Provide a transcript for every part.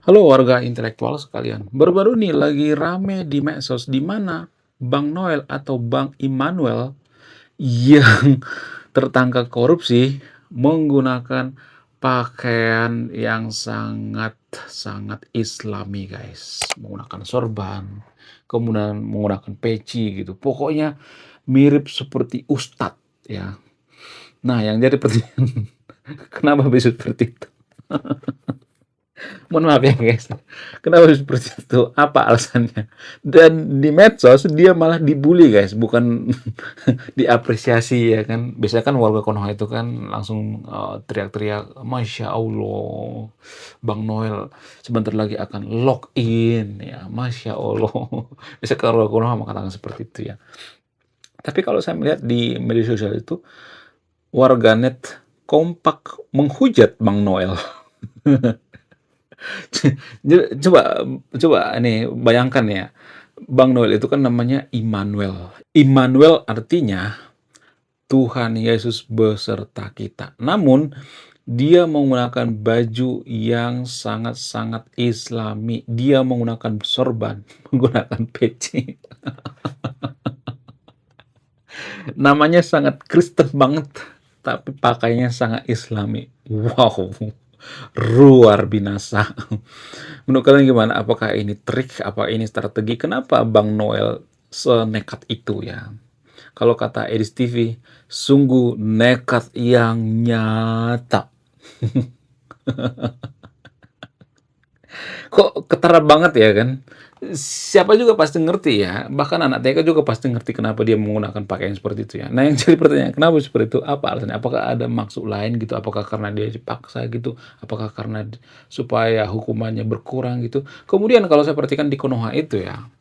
Halo warga intelektual sekalian, baru-baru nih lagi rame di medsos di mana Bang Noel atau Bang Immanuel yang tertangkap korupsi menggunakan pakaian yang sangat Islami, guys. Menggunakan sorban, kemudian menggunakan peci gitu. Pokoknya mirip seperti ustadz ya. Nah, yang jadi pertanyaan, kenapa bisa seperti itu? Mohon maaf ya guys, kenapa seperti itu? Apa alasannya? Dan di medsos dia malah dibully guys, bukan diapresiasi ya kan. Biasanya kan warga Konoha itu kan langsung teriak-teriak, Masya Allah, Bang Noel sebentar lagi akan lock in ya, Masya Allah. Biasanya kalau warga Konoha mengatakan seperti itu ya. Tapi kalau saya melihat di media sosial itu, warganet kompak menghujat Bang Noel. Coba coba nih bayangkan ya, Bang Noel itu kan namanya Immanuel. Immanuel artinya Tuhan Yesus beserta kita. Namun dia menggunakan baju yang sangat-sangat Islami. Dia menggunakan sorban, menggunakan peci. Namanya sangat Kristen banget, tapi pakainya sangat Islami. Wow, luar binasa. Menurut kalian gimana? Apakah ini trik? Apa ini strategi? Kenapa Bang Noel senekat itu ya? Kalau kata Edis TV, sungguh nekat yang nyata. Kok ketara banget ya kan? Siapa juga pasti ngerti ya, bahkan anak TK juga pasti ngerti kenapa dia menggunakan pakaian seperti itu ya. Nah, yang jadi pertanyaan, kenapa seperti itu? Apa alasannya? Apakah ada maksud lain gitu? Apakah karena dia dipaksa gitu? Apakah karena supaya hukumannya berkurang gitu? Kemudian kalau saya perhatikan di Konoha itu ya,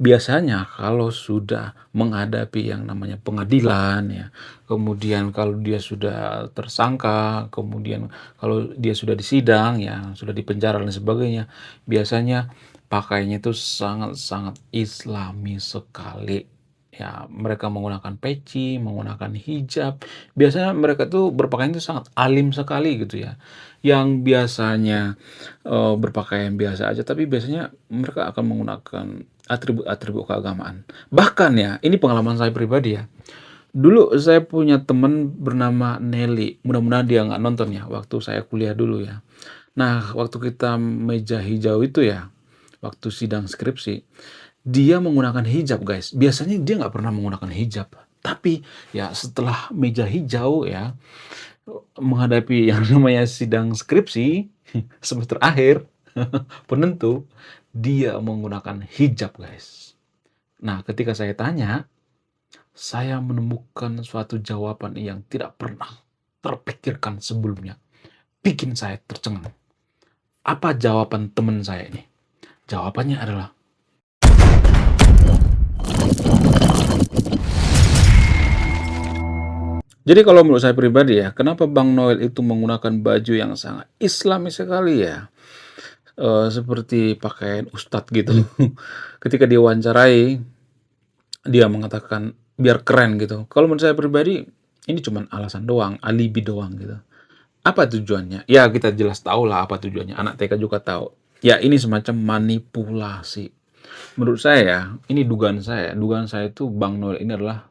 biasanya kalau sudah menghadapi yang namanya pengadilan ya, kemudian kalau dia sudah tersangka, kemudian kalau dia sudah disidang ya, sudah dipenjara dan sebagainya, biasanya pakainya itu sangat-sangat Islami sekali. Ya, mereka menggunakan peci, menggunakan hijab. Biasanya mereka tuh berpakaian itu sangat alim sekali gitu ya. Yang biasanya berpakaian biasa aja, tapi biasanya mereka akan menggunakan atribut-atribut keagamaan. Bahkan ya, ini pengalaman saya pribadi ya. Dulu saya punya teman bernama Nelly. Mudah-mudahan dia nggak nonton ya, waktu saya kuliah dulu ya. Nah, waktu kita meja hijau itu ya, waktu sidang skripsi, dia menggunakan hijab guys. Biasanya dia nggak pernah menggunakan hijab. Tapi ya setelah meja hijau ya, menghadapi yang namanya sidang skripsi, semester akhir, penentu, dia menggunakan hijab, guys. Nah, ketika saya tanya, saya menemukan suatu jawaban yang tidak pernah terpikirkan sebelumnya. Bikin saya tercengang. Apa jawaban teman saya ini? Jawabannya adalah, jadi kalau menurut saya pribadi ya, kenapa Bang Noel itu menggunakan baju yang sangat Islami sekali ya? Seperti pakaian ustadz gitu. Ketika diwawancarai, dia mengatakan biar keren gitu. Kalau menurut saya pribadi, ini cuman alasan doang, alibi doang gitu. Apa tujuannya? Ya kita jelas tahu lah apa tujuannya. Anak TK juga tahu. Ya ini semacam manipulasi. Menurut saya ya, ini dugaan saya. Dugaan saya itu Bang Noel ini adalah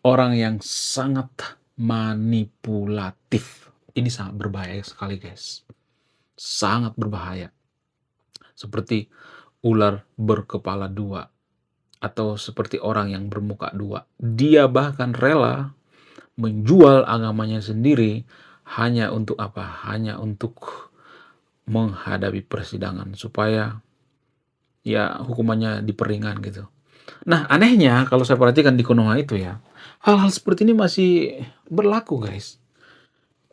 orang yang sangat manipulatif. Ini sangat berbahaya sekali guys. Sangat berbahaya. Seperti ular berkepala dua atau seperti orang yang bermuka dua. Dia bahkan rela menjual agamanya sendiri hanya untuk apa? Hanya untuk menghadapi persidangan supaya ya hukumannya diperingan gitu. Nah, anehnya kalau saya perhatikan di Konoha itu ya, hal-hal seperti ini masih berlaku, guys.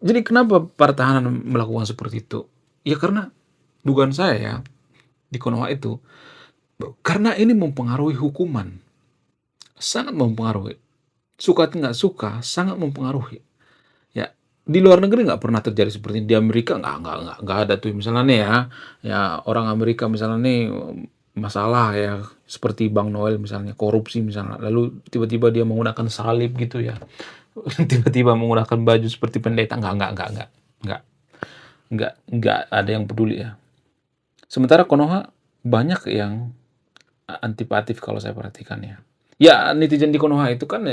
Jadi kenapa pertahanan melakukan seperti itu? Ya karena dugaan saya ya, di Konoha itu, karena ini mempengaruhi hukuman. Sangat mempengaruhi. Suka atau nggak suka, sangat mempengaruhi. Ya, di luar negeri nggak pernah terjadi seperti ini. Di Amerika nggak ada tuh misalnya nih ya, ya orang Amerika misalnya nih masalah ya seperti Bang Noel misalnya korupsi misalnya, lalu tiba-tiba dia menggunakan salib gitu ya, tiba-tiba menggunakan baju seperti pendeta, nggak ada yang peduli ya. Sementara Konoha banyak yang antipatif kalau saya perhatikan ya. Ya netizen di Konoha itu kan,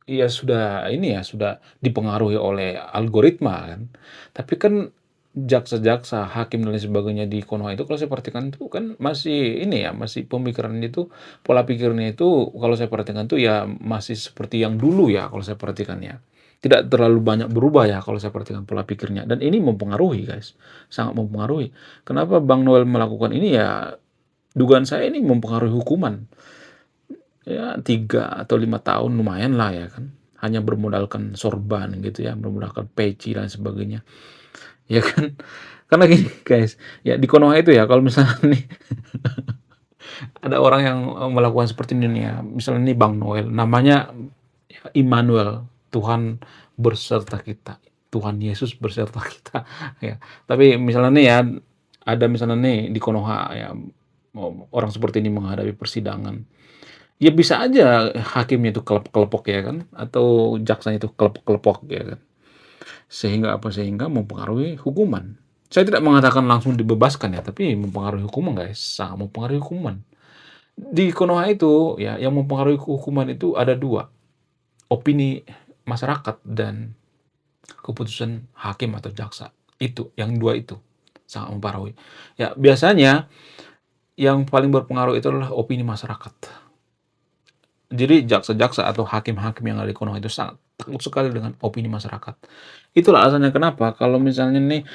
ya sudah ini ya, sudah dipengaruhi oleh algoritma kan. Tapi kan jaksa-jaksa, hakim dan lain sebagainya di Konoha itu kalau saya perhatikan itu kan masih ini ya, masih pemikirannya itu, pola pikirnya itu kalau saya perhatikan tuh ya masih seperti yang dulu ya kalau saya perhatikan ya. Tidak terlalu banyak berubah ya kalau saya perhatikan pola pikirnya dan ini mempengaruhi guys, sangat mempengaruhi. Kenapa Bang Noel melakukan ini ya, dugaan saya ini mempengaruhi hukuman. Ya 3 atau 5 tahun lumayan lah ya kan. Hanya bermodalkan sorban gitu ya, bermodalkan peci dan sebagainya. Ya kan? Karena gini guys, ya di Konoha itu ya kalau misalnya nih ada orang yang melakukan seperti ini nih ya, misalnya nih Bang Noel, namanya ya Immanuel, Tuhan berserta kita. Tuhan Yesus berserta kita ya. Tapi misalnya nih ya, ada misalnya nih di Konoha ya, orang seperti ini menghadapi persidangan. Ya bisa aja hakimnya itu kelepok-kelepok ya kan, atau jaksanya itu kelepok-kelepok ya kan. Sehingga apa? Sehingga mempengaruhi hukuman. Saya tidak mengatakan langsung dibebaskan ya, tapi mempengaruhi hukuman guys, sangat mempengaruhi hukuman. Di Konoha itu ya, yang mempengaruhi hukuman itu ada dua, opini masyarakat dan keputusan hakim atau jaksa. Itu, yang dua itu sangat mempengaruhi. Ya biasanya yang paling berpengaruh itu adalah opini masyarakat. Jadi jaksa-jaksa atau hakim-hakim yang ada di Konoha itu sangat takut sekali dengan opini masyarakat. Itulah alasannya kenapa kalau misalnya nih,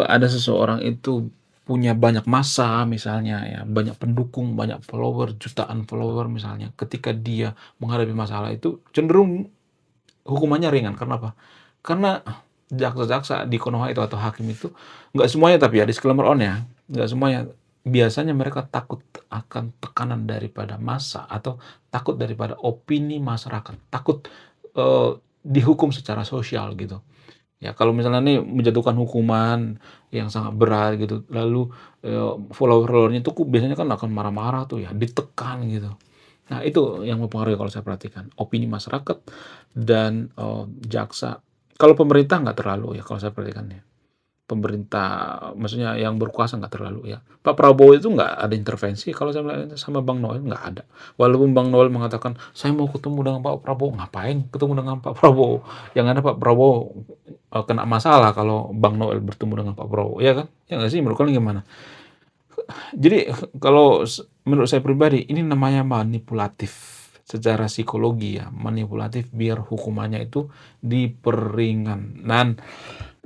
ada seseorang itu punya banyak massa misalnya ya, banyak pendukung, banyak follower, jutaan follower misalnya, ketika dia menghadapi masalah itu cenderung hukumannya ringan. Kenapa? Karena jaksa-jaksa di Konoha itu atau hakim itu, nggak semuanya tapi ya, disclaimer on ya, nggak semuanya. Biasanya mereka takut akan tekanan daripada massa atau takut daripada opini masyarakat, takut dihukum secara sosial gitu. Ya kalau misalnya nih menjatuhkan hukuman yang sangat berat gitu, lalu follower-followernya tuh biasanya kan akan marah-marah tuh ya, ditekan gitu. Nah itu yang mempengaruhi kalau saya perhatikan, opini masyarakat dan jaksa. Kalau pemerintah nggak terlalu ya kalau saya perhatikan ya. Pemerintah maksudnya yang berkuasa nggak terlalu ya. Pak Prabowo itu nggak ada intervensi kalau saya melihatnya sama Bang Noel, nggak ada. Walaupun Bang Noel mengatakan, "Saya mau ketemu dengan Pak Prabowo." Ngapain ketemu dengan Pak Prabowo? Yang ada Pak Prabowo kena masalah kalau Bang Noel bertemu dengan Pak Prabowo, ya kan? Ya nggak sih? Menurut kalian gimana? Jadi kalau menurut saya pribadi ini namanya manipulatif secara psikologi ya, manipulatif biar hukumannya itu diperingan.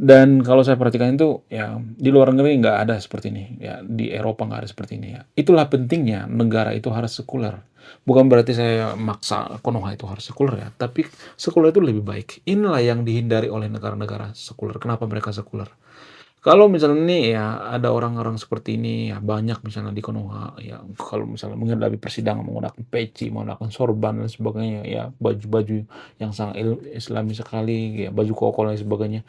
Dan kalau saya perhatikan itu ya di luar negeri nggak ada seperti ini ya, di Eropa nggak ada seperti ini ya. Itulah pentingnya negara itu harus sekuler. Bukan berarti saya maksa Konoha itu harus sekuler ya, tapi sekuler itu lebih baik. Inilah yang dihindari oleh negara-negara sekuler. Kenapa mereka sekuler? Kalau misalnya nih ya ada orang-orang seperti ini ya banyak misalnya di Konoha ya, kalau misalnya menghadapi persidangan menggunakan peci, menggunakan sorban dan sebagainya ya, baju-baju yang sangat Islami sekali ya, baju koko dan sebagainya.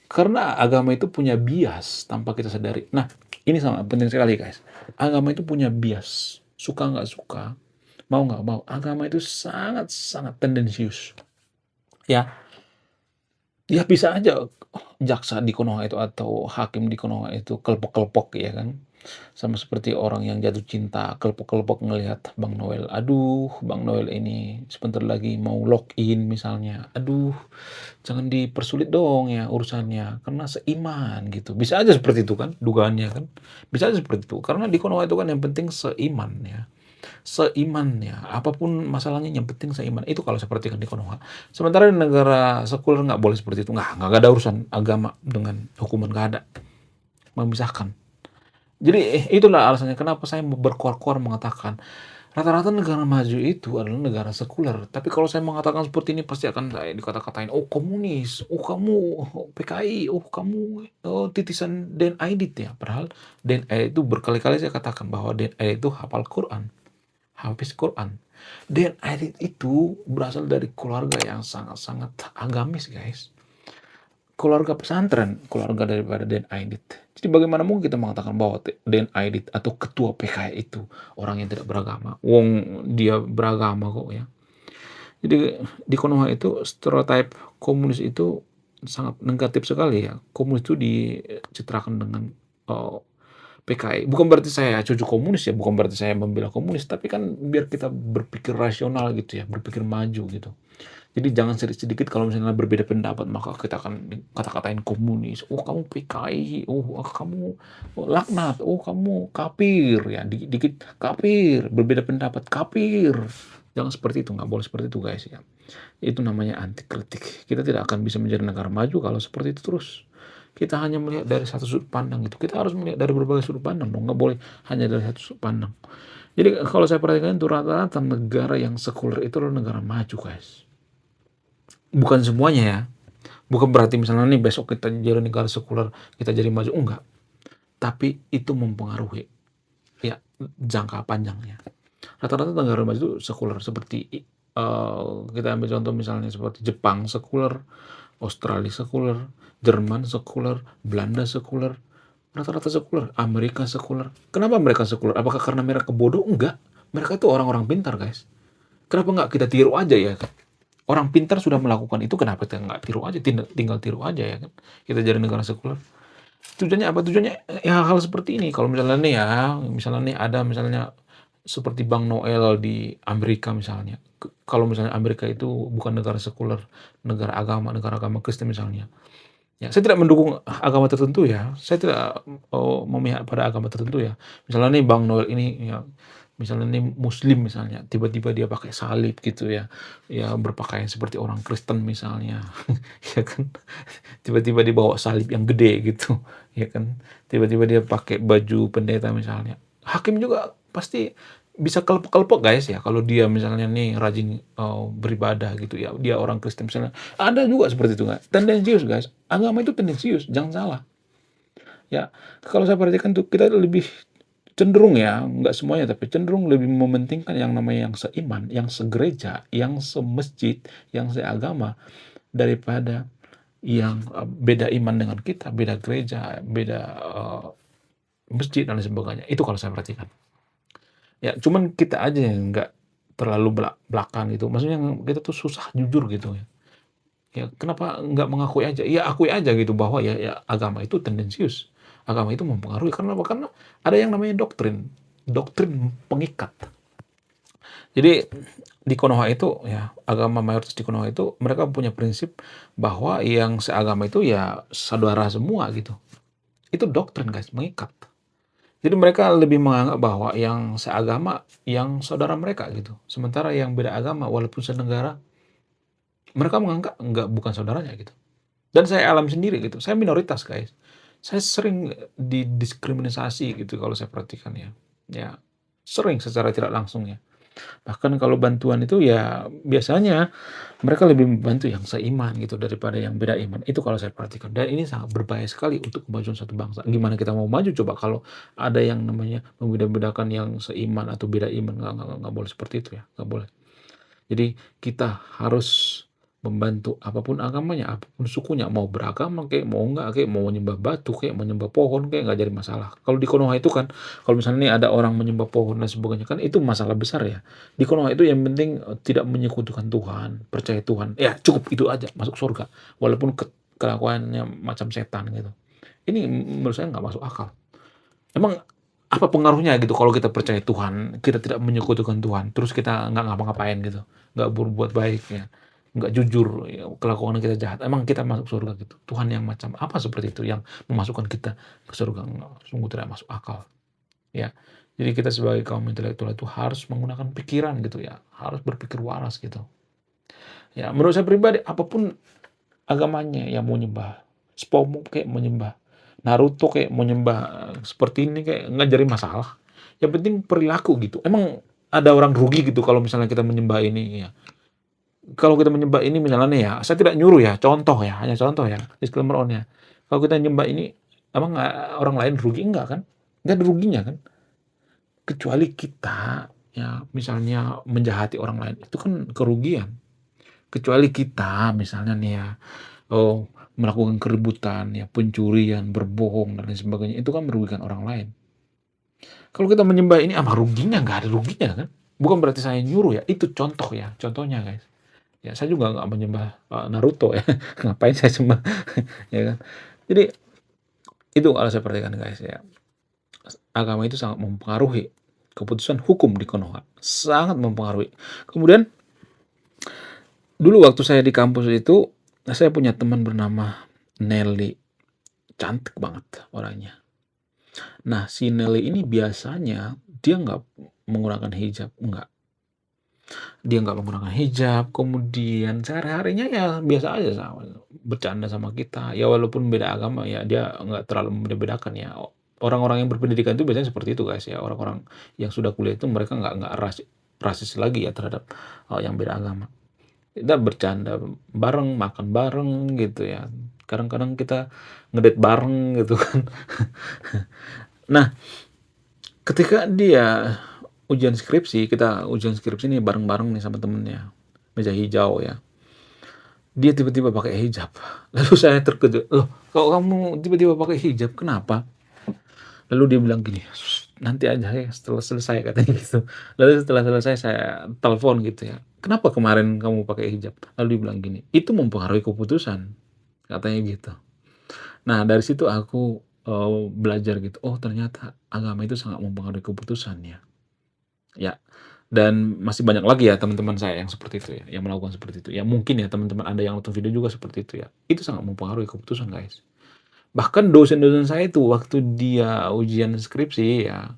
Karena agama itu punya bias tanpa kita sadari. Nah, ini sangat penting sekali guys. Agama itu punya bias. Suka nggak suka, mau nggak mau, agama itu sangat-sangat tendensius. Ya, ya bisa aja jaksa di Konoha itu atau hakim di Konoha itu kelepok-kelepok ya kan. Sama seperti orang yang jatuh cinta, kelepok-kelepok ngelihat Bang Noel. Aduh, Bang Noel ini sebentar lagi mau login misalnya. Aduh, jangan dipersulit dong ya urusannya, karena seiman gitu. Bisa aja seperti itu kan dugaannya kan. Bisa aja seperti itu. Karena di Konoha itu kan yang penting seiman ya. Seiman ya. Apapun masalahnya yang penting seiman. Itu kalau seperti kan di Konoha. Sementara di negara sekuler nggak boleh seperti itu. Nggak ada urusan agama dengan hukuman, nggak ada. Memisahkan. Jadi itulah alasannya kenapa saya berkoar-koar mengatakan rata-rata negara maju itu adalah negara sekuler. Tapi kalau saya mengatakan seperti ini pasti akan saya dikata-katain, oh komunis, oh kamu PKI, oh kamu oh, titisan Den Aidit ya. Padahal Den Aidit itu berkali-kali saya katakan bahwa Den Aidit itu hafal Quran, hafiz Quran. Den Aidit itu berasal dari keluarga yang sangat-sangat agamis guys. Keluarga pesantren, keluarga daripada Den Aidit. Jadi bagaimana mungkin kita mengatakan bahwa Den Aidit atau ketua PKI itu orang yang tidak beragama? Wong dia beragama kok ya. Jadi di Konoha itu stereotip komunis itu sangat negatif sekali ya. Komunis itu dicitrakan dengan PKI. Bukan berarti saya cucu komunis ya, bukan berarti saya membela komunis, tapi kan biar kita berpikir rasional gitu ya, berpikir maju gitu. Jadi jangan sedikit-sedikit kalau misalnya berbeda pendapat maka kita akan kata-katain komunis, "Oh kamu PKI, oh kamu laknat, oh kamu kafir," ya dikit-dikit kafir, berbeda pendapat kafir. Jangan seperti itu, nggak boleh seperti itu guys ya. Itu namanya anti kritik. Kita tidak akan bisa menjadi negara maju kalau seperti itu terus. Kita hanya melihat dari satu sudut pandang itu. Kita harus melihat dari berbagai sudut pandang dong, nggak boleh hanya dari satu sudut pandang. Jadi kalau saya perhatikan itu rata-rata negara yang sekuler itu adalah negara maju guys. Bukan semuanya ya. Bukan berarti misalnya nih besok kita jadi negara sekuler, kita jadi maju, enggak. Tapi itu mempengaruhi ya jangka panjangnya. Rata-rata negara maju itu sekuler seperti kita ambil contoh misalnya seperti Jepang sekuler, Australia sekuler, Jerman sekuler, Belanda sekuler, rata-rata sekuler, Amerika sekuler. Kenapa mereka sekuler? Apakah karena mereka bodoh? Enggak. Mereka itu orang-orang pintar guys. Kenapa nggak kita tiru aja ya kan? Orang pintar sudah melakukan itu, kenapa kita nggak tiru aja, tinggal tiru aja ya kan? Kita jadi negara sekuler. Tujuannya apa? Tujuannya ya hal seperti ini. Kalau misalnya nih ya, misalnya nih ada misalnya seperti Bang Noel di Amerika misalnya. Kalau misalnya Amerika itu bukan negara sekuler, negara agama Kristen misalnya. Ya, saya tidak mendukung agama tertentu ya. Saya tidak memihak pada agama tertentu ya. Misalnya nih Bang Noel ini ya, misalnya nih Muslim misalnya, tiba-tiba dia pakai salib gitu ya, ya berpakaian seperti orang Kristen misalnya, ya kan. Tiba-tiba dia bawa salib yang gede gitu, ya kan. Tiba-tiba dia pakai baju pendeta misalnya. Hakim juga pasti bisa kelepek-kelepek guys ya kalau dia misalnya nih rajin beribadah gitu ya. Dia orang Kristen misalnya. Ada juga seperti itu nggak? Tendensius guys. Agama itu tendensius, jangan salah. Ya, kalau saya perhatikan tuh kita lebih cenderung ya, nggak semuanya tapi cenderung lebih mementingkan yang namanya yang seiman, yang segereja, yang semasjid, yang seagama daripada yang beda iman dengan kita, beda gereja, beda masjid dan lain sebagainya. Itu kalau saya perhatikan. Ya, cuman kita aja yang nggak terlalu belak-belakan gitu. Maksudnya kita tuh susah jujur gitu ya. Ya, kenapa nggak mengakui aja? Ya akui aja gitu bahwa ya agama itu tendensius. Agama itu mempengaruhi. Karena apa? Karena ada yang namanya doktrin. Doktrin pengikat. Jadi di Konoha itu ya agama mayoritas di Konoha itu mereka punya prinsip bahwa yang seagama itu ya saudara semua gitu. Itu doktrin guys, mengikat. Jadi mereka lebih menganggap bahwa yang seagama yang saudara mereka gitu. Sementara yang beda agama walaupun senegara mereka menganggap enggak bukan saudaranya gitu. Dan saya alami sendiri gitu. Saya minoritas guys. Saya sering didiskriminasi gitu kalau saya perhatikan ya. Ya, sering secara tidak langsung ya. Bahkan kalau bantuan itu ya biasanya mereka lebih membantu yang seiman gitu daripada yang beda iman. Itu kalau saya perhatikan. Dan ini sangat berbahaya sekali untuk kemajuan satu bangsa. Gimana kita mau maju coba kalau ada yang namanya membeda-bedakan yang seiman atau beda iman. Nggak boleh seperti itu ya. Nggak boleh. Jadi kita harus membantu apapun agamanya, apapun sukunya, mau beragama kayak, mau enggak kayak, mau menyembah batu kayak, menyembah pohon kayak, nggak jadi masalah. Kalau di Konoha itu kan, kalau misalnya nih ada orang menyembah pohon dan sebagainya kan itu masalah besar ya. Di Konoha itu yang penting tidak menyekutukan Tuhan, percaya Tuhan. Ya cukup itu aja masuk surga. Walaupun kelakuannya macam setan gitu. Ini menurut saya nggak masuk akal. Emang apa pengaruhnya gitu kalau kita percaya Tuhan, kita tidak menyekutukan Tuhan, terus kita nggak ngapa-ngapain gitu, nggak berbuat baik ya, nggak jujur, ya, kelakuan kita jahat, emang kita masuk surga gitu? Tuhan yang macam apa seperti itu yang memasukkan kita ke surga? Sungguh tidak masuk akal, ya. Jadi kita sebagai kaum intelektual itu harus menggunakan pikiran gitu ya, harus berpikir waras gitu. Ya, menurut saya pribadi apapun agamanya yang mau nyembah, SpongeBob kayak mau nyembah, Naruto kayak mau nyembah seperti ini kayak nggak jadi masalah. Yang penting perilaku gitu. Emang ada orang rugi gitu kalau misalnya kita menyembah ini ya. Kalau kita menyembah ini misalnya nih ya, saya tidak nyuruh ya, contoh ya, hanya contoh ya, disclaimer on ya. Kalau kita nyembah ini, emang orang lain rugi enggak kan? Nggak ada ruginya kan? Kecuali kita ya misalnya menjahati orang lain itu kan kerugian. Kecuali kita misalnya nih ya, melakukan keributan, ya pencurian, berbohong dan lain sebagainya, itu kan merugikan orang lain. Kalau kita menyembah ini apa ruginya? Nggak ada ruginya kan? Bukan berarti saya nyuruh ya, itu contoh ya, contohnya guys. Ya saya juga nggak menyembah Naruto ya, ngapain saya sembah, ya kan? Jadi itu kalau saya perhatikan guys ya. agama itu sangat mempengaruhi keputusan hukum di Konoha, sangat mempengaruhi. Kemudian dulu waktu saya di kampus itu, saya punya teman bernama Nelly, cantik banget orangnya. Nah, si Nelly ini biasanya dia nggak menggunakan hijab, enggak. Dia nggak menggunakan hijab, kemudian sehari-harinya ya biasa aja sama bercanda sama kita. Ya walaupun beda agama ya dia nggak terlalu membeda-bedakan ya. Orang-orang yang berpendidikan itu biasanya seperti itu guys ya. Orang-orang yang sudah kuliah itu mereka nggak rasis lagi ya terhadap yang beda agama. Kita bercanda bareng, makan bareng gitu ya. Kadang-kadang kita ngedate bareng gitu kan. Nah, ketika dia kita ujian skripsi nih bareng-bareng nih sama temennya, meja hijau ya. Dia tiba-tiba pakai hijab. Lalu saya terkejut, "Loh, kok kamu tiba-tiba pakai hijab, kenapa?" Lalu dia bilang gini, "Nanti aja ya setelah selesai," katanya gitu. Lalu setelah selesai saya telepon gitu ya, "Kenapa kemarin kamu pakai hijab?" Lalu dia bilang gini, "Itu mempengaruhi keputusan," katanya gitu. Nah, dari situ aku belajar gitu, oh ternyata agama itu sangat mempengaruhi keputusan ya. Ya, dan masih banyak lagi ya teman-teman saya yang seperti itu ya, yang melakukan seperti itu. Ya mungkin ya teman-teman Anda yang nonton video juga seperti itu ya. Itu sangat mempengaruhi keputusan, guys. Bahkan dosen-dosen saya itu waktu dia ujian skripsi ya,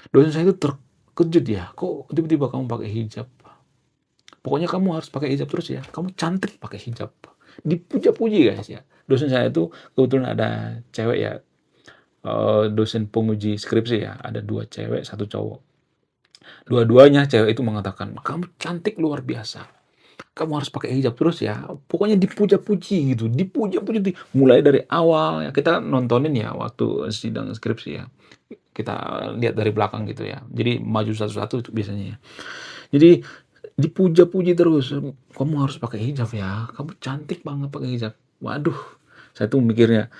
dosen saya itu terkejut ya, "Kok tiba-tiba kamu pakai hijab? Pokoknya kamu harus pakai hijab terus ya, kamu cantik pakai hijab." Dipuja-puji, guys ya. Dosen saya itu kebetulan ada cewek ya, dosen penguji skripsi ya, ada 2 cewek, 1 cowok. Dua-duanya cewek itu mengatakan, "Kamu cantik luar biasa. Kamu harus pakai hijab terus ya." Pokoknya dipuja-puji gitu, dipuja-puji mulai dari awal ya, kita nontonin ya waktu sidang skripsi ya. Kita lihat dari belakang gitu ya. Jadi maju satu-satu itu biasanya ya. Jadi dipuja-puji terus, "Kamu harus pakai hijab ya, kamu cantik banget pakai hijab." Waduh, saya tuh mikirnya,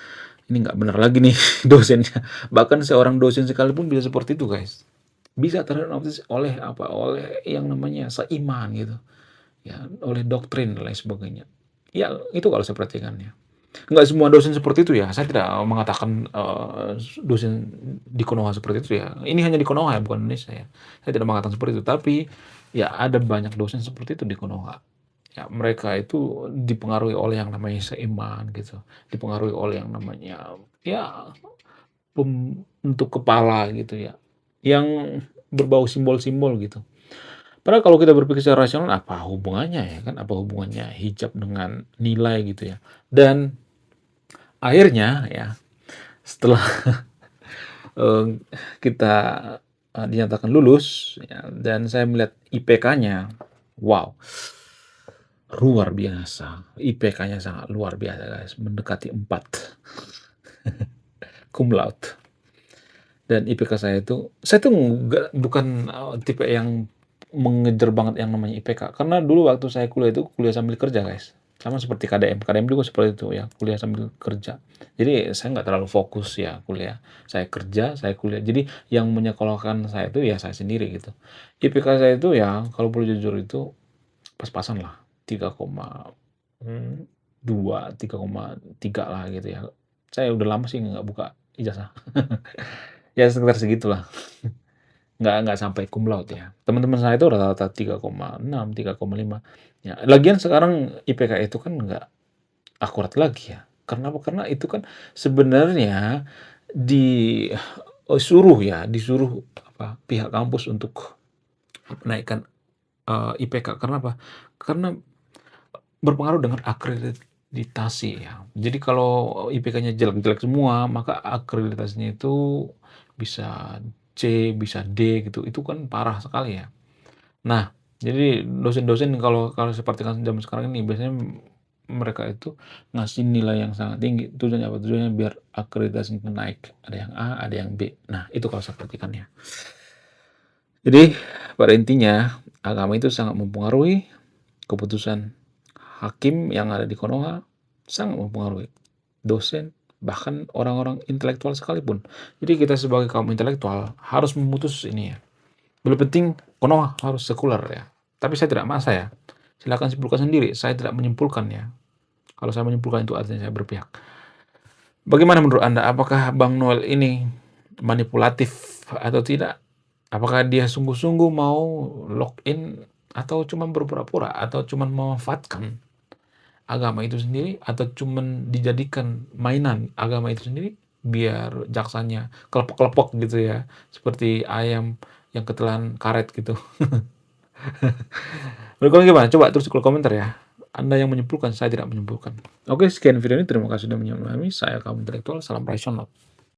ini nggak benar lagi nih dosennya. Bahkan seorang dosen sekalipun bisa seperti itu, guys. Bisa terhipnotis oleh apa, oleh yang namanya seiman gitu, ya, oleh doktrin dan lain sebagainya. Ya, itu kalau saya perhatikan ya. Nggak semua dosen seperti itu ya, saya tidak mengatakan, dosen di Konoha seperti itu ya. Ini hanya di Konoha ya, bukan Indonesia ya. Saya tidak mengatakan seperti itu, tapi ya ada banyak dosen seperti itu di Konoha. Ya, mereka itu dipengaruhi oleh yang namanya seiman gitu, dipengaruhi oleh yang namanya, ya pembentuk kepala gitu ya, yang berbau simbol-simbol gitu. Padahal kalau kita berpikir secara rasional, apa hubungannya ya kan, apa hubungannya hijab dengan nilai gitu ya. Dan akhirnya ya, setelah, kita, dinyatakan lulus ya, dan saya melihat IPK-nya, wow, luar biasa. IPK-nya sangat luar biasa, guys, mendekati 4, cum laude. Dan IPK saya tuh bukan, tipe yang mengejar banget yang namanya IPK, karena dulu waktu saya kuliah itu kuliah sambil kerja, guys. Sama seperti KDM, KDM juga seperti itu ya, kuliah sambil kerja. Jadi saya nggak terlalu fokus ya kuliah, saya kerja, saya kuliah. Jadi yang menyekolahkan saya itu ya saya sendiri gitu. IPK saya itu ya kalau boleh jujur itu pas-pasan lah, 3,2, 3,3 lah gitu ya. Saya udah lama sih nggak buka ijazah. Ya sekitar segitulah, nggak sampai cum laude ya. Teman-teman saya itu rata-rata 3,6, 3,5. Ya, lagian sekarang IPK itu kan nggak akurat lagi ya. Karena apa? Karena itu kan sebenarnya disuruh apa, pihak kampus untuk menaikkan, IPK. Karena apa? Karena berpengaruh dengan akreditasi ya. Jadi kalau IPK-nya jelek-jelek semua, maka akreditasinya itu bisa C, bisa D gitu. Itu kan parah sekali ya. Nah, jadi dosen-dosen kalau kalau seperti kan zaman sekarang ini biasanya mereka itu ngasih nilai yang sangat tinggi. Tujuannya apa? Tujuannya biar akreditasinya naik. Ada yang A, ada yang B. Nah, itu kalau saya perhatikan ya. Jadi pada intinya agama itu sangat mempengaruhi keputusan hakim yang ada di Konoha, sangat mempengaruhi dosen, bahkan orang-orang intelektual sekalipun. Jadi kita sebagai kaum intelektual harus memutus ini ya. Lebih penting Konoha harus sekuler ya. Tapi saya tidak maksa ya. Silakan simpulkan sendiri. Saya tidak menyimpulkan ya. Kalau saya menyimpulkan itu artinya saya berpihak. Bagaimana menurut Anda? Apakah Bang Noel ini manipulatif atau tidak? Apakah dia sungguh-sungguh mau login atau cuma berpura-pura atau cuma memanfaatkan agama itu sendiri atau cuman dijadikan mainan agama itu sendiri biar jaksanya kelepek-kelepek gitu ya, seperti ayam yang ketelan karet gitu. Menurut kalian gimana? Coba tulis di kolom komentar ya. Anda yang menyimpulkan, saya tidak menyimpulkan. Oke, sekian video ini. Terima kasih sudah menonton kami. Saya kaum intelektual. Salam rasional.